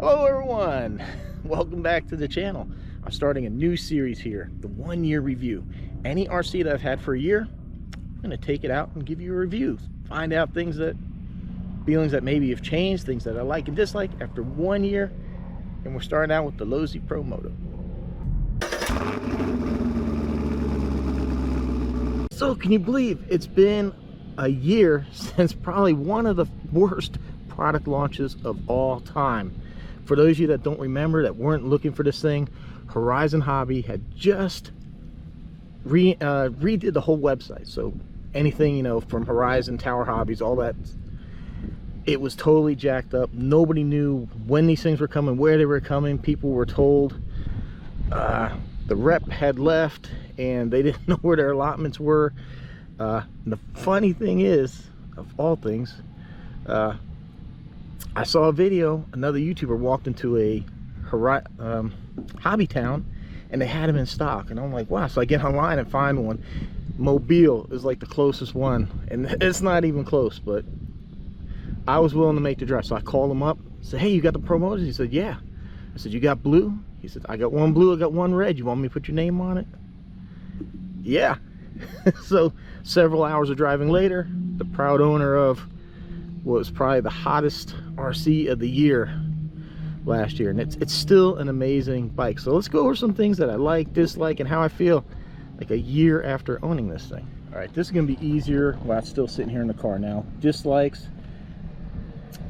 Hello everyone, welcome back to the channel. I'm starting a new series here, the 1 year review. Any RC that I've had for a year, I'm going to take it out and give you a review. Find out feelings that maybe have changed, things that I like and dislike after 1 year. And we're starting out with the Losi Promoto. So can you believe it's been a year since probably one of the worst product launches of all time? For those of you that don't remember, that weren't looking for this thing, Horizon Hobby had just redid the whole website. So anything, you know, from Horizon, Tower Hobbies, all that, it was totally jacked up. Nobody knew when these things were coming, where they were coming. People were told. The rep had left and they didn't know where their allotments were. The funny thing is, of all things, I saw a video, another YouTuber walked into a hobby town and they had them in stock, and I'm like, wow. So I get online and find one. Mobile is like the closest one, and it's not even close, but I was willing to make the drive. So I called him up, said, hey, you got the promoters? He said, yeah. I said, you got blue? He said, I got one blue, I got one red. You want me to put your name on it? Yeah. So several hours of driving later, the proud owner of what was probably the hottest RC of the year last year, and it's still an amazing bike. So let's go over some things that I like, dislike, and how I feel like a year after owning this thing. All right, this is gonna be easier while I'm still sitting here in the car now. Dislikes,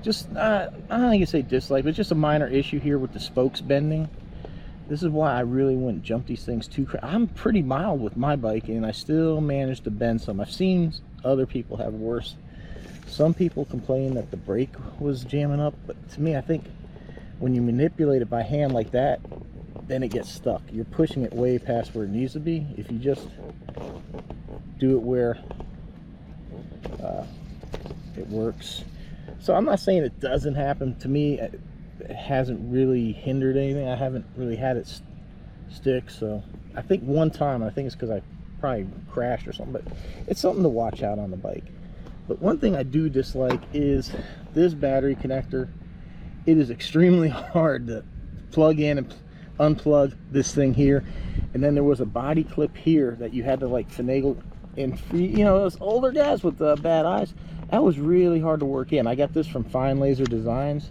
just I don't think you say dislike, but just a minor issue here with the spokes bending. This is why I really wouldn't jump these things too crazy. I'm pretty mild with my bike and I still managed to bend some. I've seen other people have worse. Some people complain that the brake was jamming up, but to me, I think when you manipulate it by hand like that, then it gets stuck. You're pushing it way past where it needs to be. If you just do it where it works. So I'm not saying it doesn't happen. To me, it hasn't really hindered anything. I haven't really had it stick. So I think one time, I think it's because I probably crashed or something, but it's something to watch out on the bike. But one thing I do dislike is this battery connector. It is extremely hard to plug in and unplug this thing here. And then there was a body clip here that you had to like finagle in. You know, those older guys with bad eyes, that was really hard to work in. I got this from Fine Laser Designs.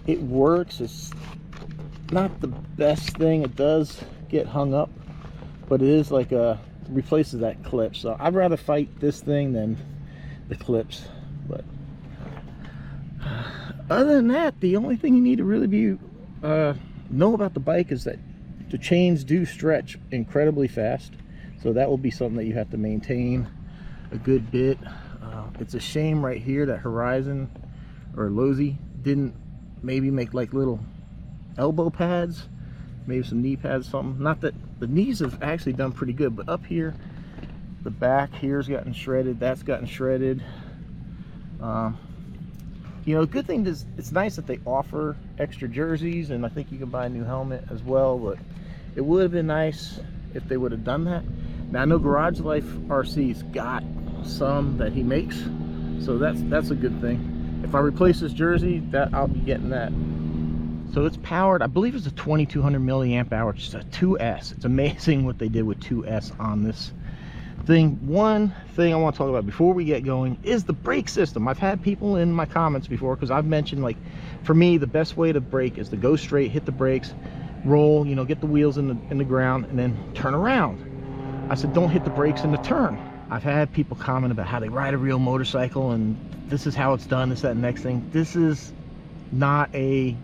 It works. It's not the best thing. It does get hung up, but it is like replaces that clip. So I'd rather fight this thing than the clips. But other than that, the only thing you need to really be know about the bike is that the chains do stretch incredibly fast. So that will be something that you have to maintain a good bit. It's a shame right here that Horizon or Losi didn't maybe make like little elbow pads, maybe some knee pads, something. Not that the knees have actually done pretty good, but up here, the back here's gotten shredded, that's gotten shredded. You know, good thing is it's nice that they offer extra jerseys, and I think you can buy a new helmet as well, but it would have been nice if they would have done that. Now I know Garage Life RC's got some that he makes, so that's a good thing. If I replace this jersey, that I'll be getting that. So it's powered, I believe it's a 2200 milliamp hour, it's a 2S. It's amazing what they did with 2S on this thing. One thing I want to talk about before we get going is the brake system. I've had people in my comments before, because I've mentioned, like, for me the best way to brake is to go straight, hit the brakes, roll, you know, get the wheels in the ground, and then turn around. I said, don't hit the brakes in the turn. I've had people comment about how they ride a real motorcycle and this is how it's done, this, that, and next thing. This is not a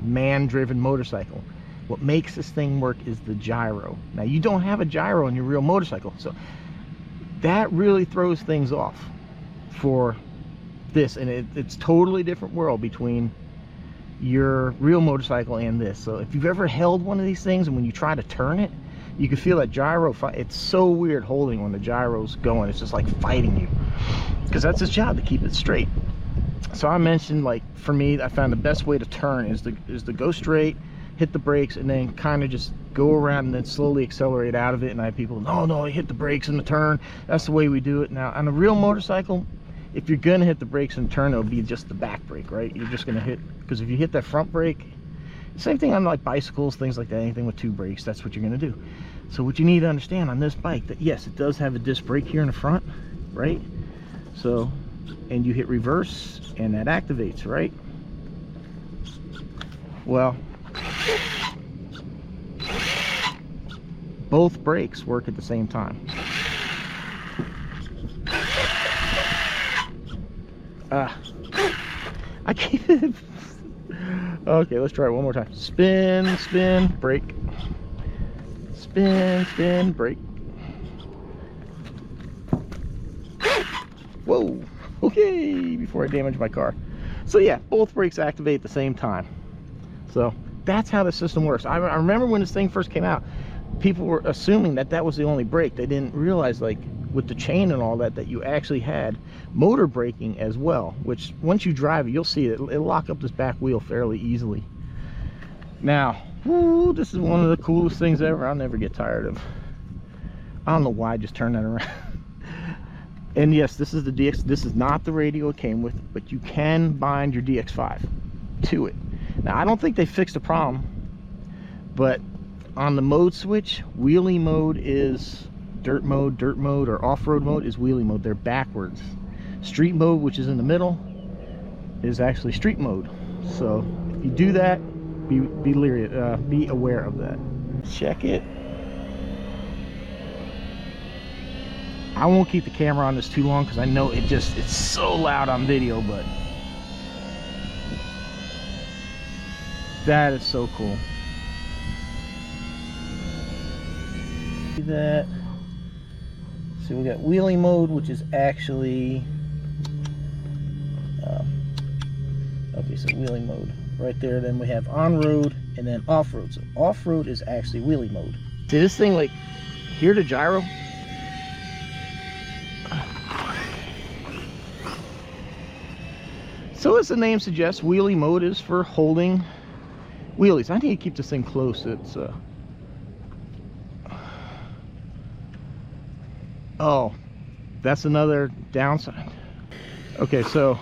man-driven motorcycle. What makes this thing work is the gyro. Now, you don't have a gyro on your real motorcycle, so that really throws things off for this, and it's totally different world between your real motorcycle and this. So if you've ever held one of these things and when you try to turn it, you can feel that gyro. It's so weird holding when the gyro's going. It's just like fighting you, because that's its job, to keep it straight. So I mentioned, like, for me, I found the best way to turn is to go straight, hit the brakes, and then kind of just go around and then slowly accelerate out of it. And I have people, no, you hit the brakes in the turn. That's the way we do it. Now, on a real motorcycle, if you're gonna hit the brakes and turn, it'll be just the back brake, right? You're just gonna hit, because if you hit that front brake, same thing on like bicycles, things like that, anything with 2 brakes, that's what you're gonna do. So what you need to understand on this bike, that yes, it does have a disc brake here in the front, right? So, and you hit reverse and that activates, right? Well, both brakes work at the same time. I can't. Okay, let's try it one more time. Spin, spin, brake. Spin, spin, brake. Whoa. Okay, before I damage my car. So yeah, both brakes activate at the same time. So that's how the system works. I remember when this thing first came out, people were assuming that that was the only brake. They didn't realize, like, with the chain and all that, that you actually had motor braking as well, which once you drive it, you'll see it, it'll lock up this back wheel fairly easily. Now, whoo, this is one of the coolest things ever. I'll never get tired of. I don't know why I just turned that around. And yes, this is the DX. This is not the radio it came with, but you can bind your DX5 to it. Now, I don't think they fixed the problem, but on the mode switch, wheelie mode is dirt mode, or off-road mode is wheelie mode. They're backwards. Street mode, which is in the middle, is actually street mode. So if you do that, be aware of that. Check it. I won't keep the camera on this too long because I know it's so loud on video, but that is so cool. See that? So we got wheelie mode, which is actually okay, so wheelie mode right there. Then we have on-road and then off-road. So off-road is actually wheelie mode. See this thing, like, here to gyro? So as the name suggests, wheelie mode is for holding wheelies. I need to keep this thing close. It's oh, that's another downside. Okay, so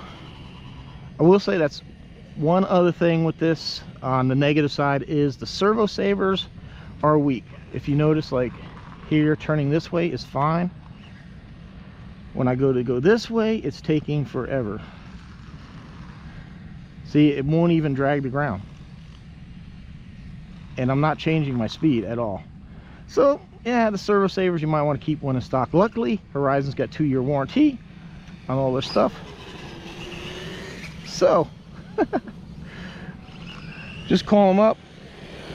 I will say that's one other thing with this. On the negative side is the servo savers are weak. If you notice, like here, turning this way is fine. When I go this way, it's taking forever. See, it won't even drag the ground. And I'm not changing my speed at all. So yeah, the servo savers, you might want to keep one in stock. Luckily, Horizon's got 2-year warranty on all their stuff. So just call them up,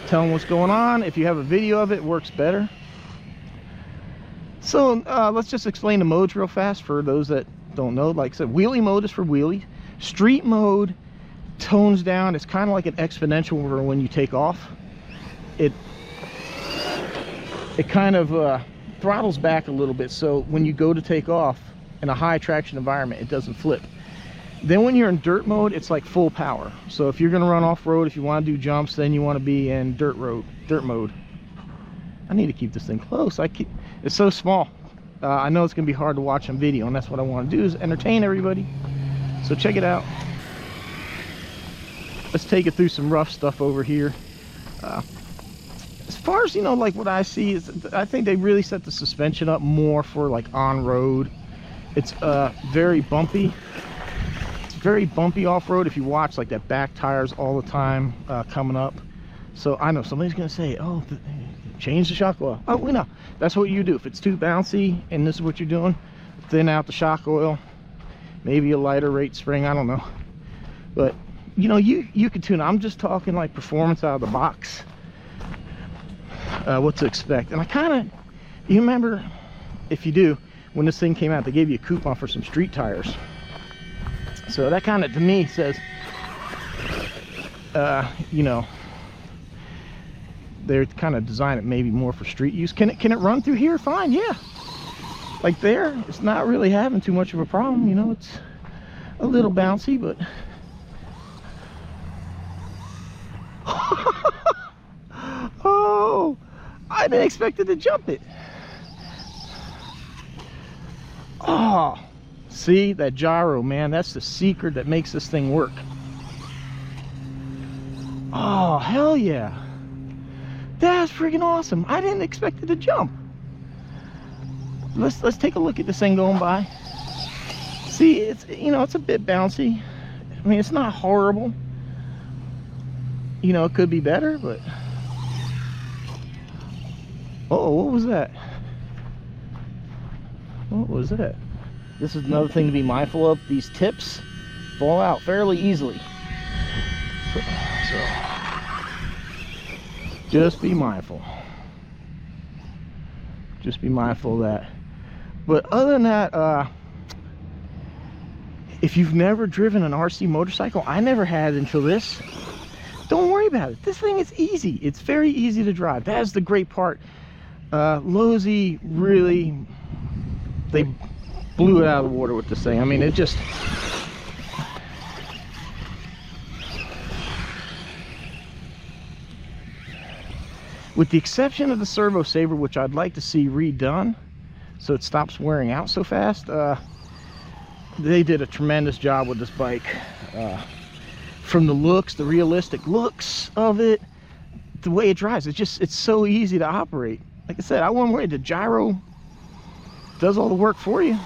tell them what's going on. If you have a video of it, it works better. So let's just explain the modes real fast for those that don't know. Like I said, wheelie mode is for wheelie. Street mode tones down. It's kind of like an exponential where when you take off, it kind of throttles back a little bit. So when you go to take off in a high traction environment, it doesn't flip. Then when you're in dirt mode, it's like full power. So if you're going to run off-road, if you want to do jumps, then you want to be in dirt mode. I need to keep this thing close. It's so small. I know it's going to be hard to watch on video, and that's what I want to do, is entertain everybody. So check it out. Let's take it through some rough stuff over here. As far as, you know, like what I see is, I think they really set the suspension up more for like on-road. It's very bumpy. It's very bumpy off-road. If you watch, like, that back tires all the time coming up. So I know somebody's gonna say, oh, change the shock oil. Oh, we know. That's what you do. If it's too bouncy and this is what you're doing, thin out the shock oil, maybe a lighter rate spring, I don't know. But you know, you can tune. I'm just talking like performance out of the box, what to expect. And I kind of, you remember, if you do, when this thing came out, they gave you a coupon for some street tires. So that kind of, to me, says, you know, they're kind of designing it maybe more for street use. Can it run through here? Fine, yeah. Like there, it's not really having too much of a problem. You know, it's a little bouncy, but oh, I didn't expect it to jump it. Oh, See, that gyro, man, that's the secret that makes this thing work. Oh, hell yeah. That's freaking awesome. I didn't expect it to jump. Let's take a look at this thing going by. See, it's, you know, it's a bit bouncy. I mean, it's not horrible. You know, it could be better, but... Uh-oh, what was that? What was that? This is another thing to be mindful of. These tips fall out fairly easily. So just be mindful. Just be mindful of that. But other than that, if you've never driven an RC motorcycle, I never had until this, don't worry about it. This thing is easy. It's very easy to drive. That is the great part. Losi really, they blew it out of the water with this thing. I mean, it just, with the exception of the servo saver, which I'd like to see redone so it stops wearing out so fast, they did a tremendous job with this bike. From the looks, the realistic looks of it, the way it drives, it's so easy to operate. Like I said, I wouldn't worry. The gyro does all the work for you.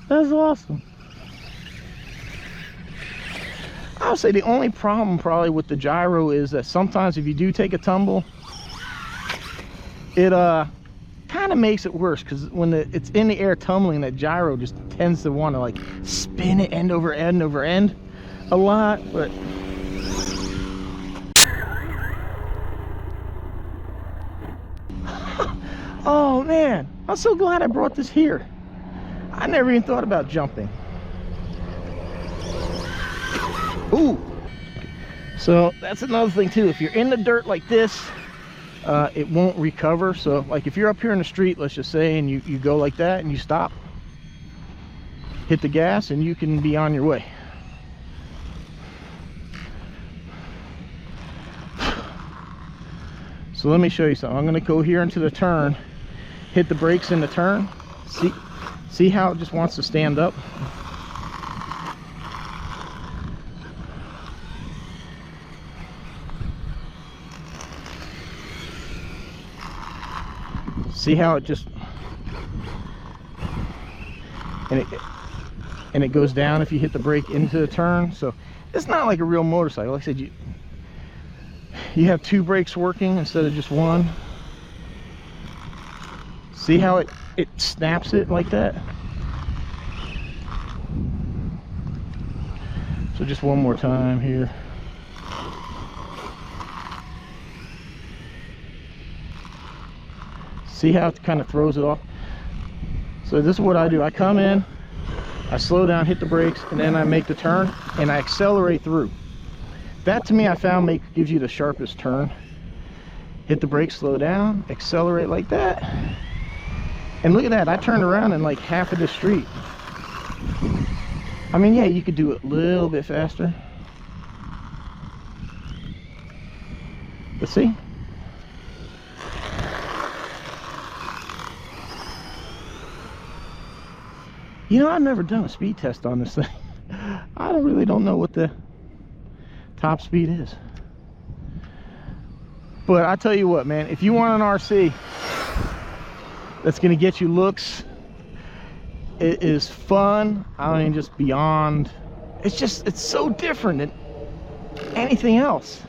That's awesome. I would say the only problem probably with the gyro is that sometimes if you do take a tumble, it kind of makes it worse, because when it's in the air tumbling, that gyro just tends to want to like spin it end over end over end a lot. But oh man, I'm so glad I brought this here. I never even thought about jumping. Ooh. So that's another thing too. If you're in the dirt like this, it won't recover. So like if you're up here in the street, let's just say, and you go like that and you stop, hit the gas, and you can be on your way. So let me show you something. I'm going to go here into the turn, hit the brakes in the turn. See how it just wants to stand up? See how it just, and it goes down if you hit the brake into the turn. So it's not like a real motorcycle. Like I said, you have two brakes working instead of just one. See how it snaps it like that? So just one more time here. See how it kind of throws it off? So this is what I do. I come in, I slow down, hit the brakes, and then I make the turn and I accelerate through. That to me I found gives you the sharpest turn. Hit the brakes, slow down, accelerate like that. And look at that, I turned around in like half of the street. I mean, yeah, you could do it a little bit faster. But see? You know, I've never done a speed test on this thing. I really don't know what the top speed is. But I tell you what, man, if you want an RC that's gonna get you looks, it is fun. I mean, just beyond, it's so different than anything else.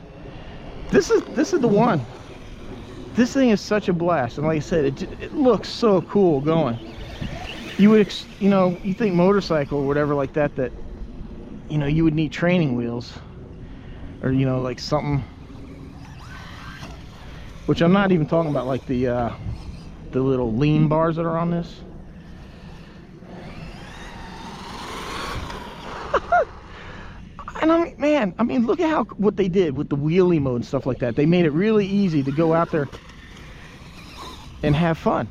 This is the one. This thing is such a blast, and like I said, it looks so cool going. You would, you know, you think motorcycle or whatever like that, you know, you would need training wheels, or you know, like something. Which I'm not even talking about, like the little lean bars that are on this. And I mean, man, I mean, look at what they did with the wheelie mode and stuff like that. They made it really easy to go out there and have fun.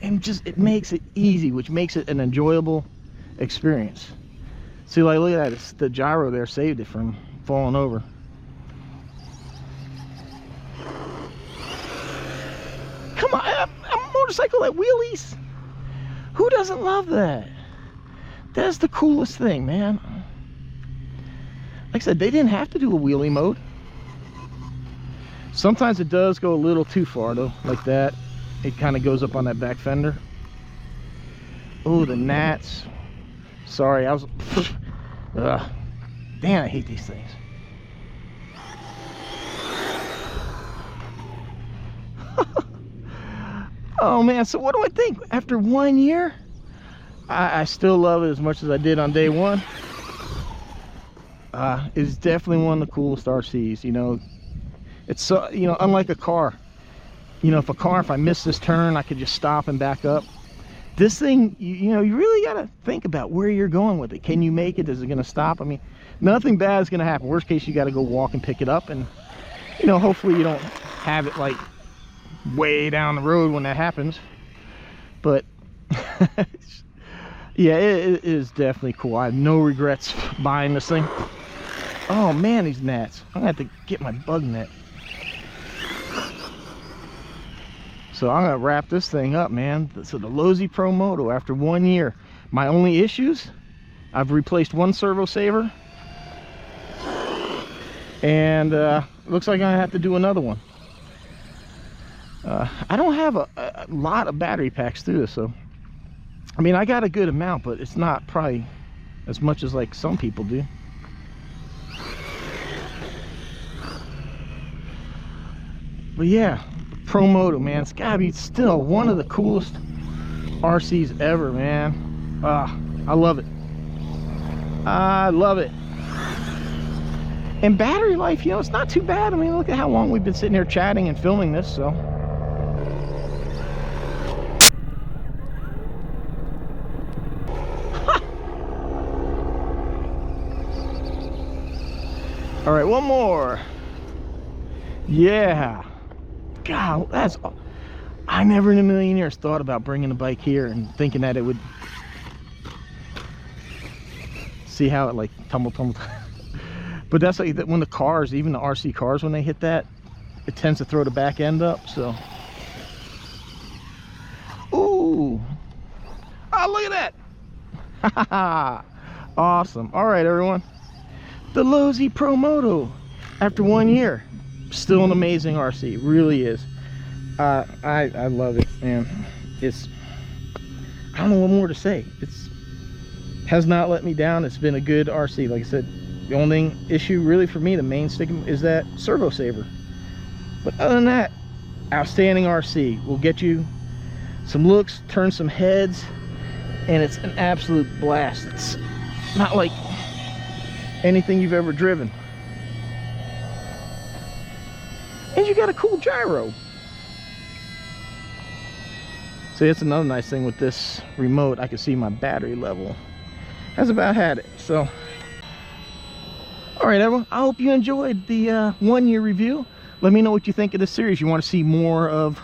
and just it makes it easy, which makes it an enjoyable experience. See, like, look at that, it's the gyro there saved it from falling over. Come on, a motorcycle at wheelies. Who doesn't love that? That's the coolest thing, man. Like I said, they didn't have to do a wheelie mode. Sometimes it does go a little too far though, like that. It kind of goes up on that back fender. Oh, the gnats. Sorry, I was damn, I hate these things. Oh man, so what do I think? After 1 year, I still love it as much as I did on day one. It's definitely one of the coolest RCs. You know, it's so, you know, unlike a car. You know, if I miss this turn, I could just stop and back up. This thing, you know, you really got to think about where you're going with it. Can you make it? Is it going to stop? I mean, nothing bad is going to happen. Worst case, you got to go walk and pick it up, and you know, hopefully you don't have it like way down the road when that happens. But yeah, it is definitely cool. I have no regrets buying this thing. Oh man, these gnats. I'm gonna have to get my bug net. So I'm gonna wrap this thing up, man. So the Losi Promoto, after 1 year. My only issues, I've replaced one servo saver, and looks like I'm gonna have to do another one. I don't have a lot of battery packs through this, so I mean, I got a good amount, but it's not probably as much as like some people do. But yeah, Promoto, man, it's gotta be still one of the coolest RCs ever, man. I love it. I love it. And battery life, you know, it's not too bad. I mean, look at how long we've been sitting here chatting and filming this, so. All right, one more. Yeah. God, that's, I never in a million years thought about bringing the bike here and thinking that it would, see how it like tumble. But that's like when the cars, even the RC cars, when they hit that, it tends to throw the back end up, so. Ooh. Oh, look at that. Awesome. All right, everyone. The Losi Promoto, after 1 year, still an amazing RC. It really is. I love it, man. It's, I don't know what more to say. It's has not let me down. It's been a good RC. Like I said, the only issue really for me, the main stick, is that servo saver. But other than that, outstanding RC. Will get you some looks, turn some heads, and it's an absolute blast. It's not like anything you've ever driven. And you got a cool gyro. See, that's another nice thing with this remote. I can see my battery level. That's about had it. So, all right, everyone. I hope you enjoyed the 1 year review. Let me know what you think of this series. You want to see more of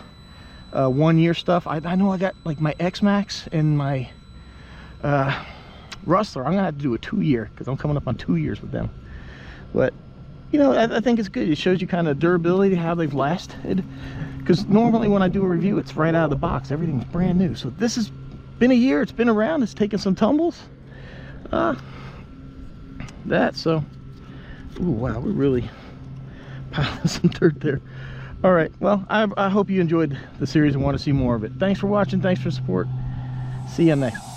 1 year stuff? I know I got like my X-Max and my Rustler. I'm gonna have to do a 2 year because I'm coming up on 2 years with them. But you know, I think it's good. It shows you kind of durability, how they've lasted. Because normally when I do a review, it's right out of the box. Everything's brand new. So this has been a year. It's been around. It's taken some tumbles. So. Ooh, wow, we're really piling some dirt there. All right. Well, I hope you enjoyed the series and want to see more of it. Thanks for watching. Thanks for support. See you next.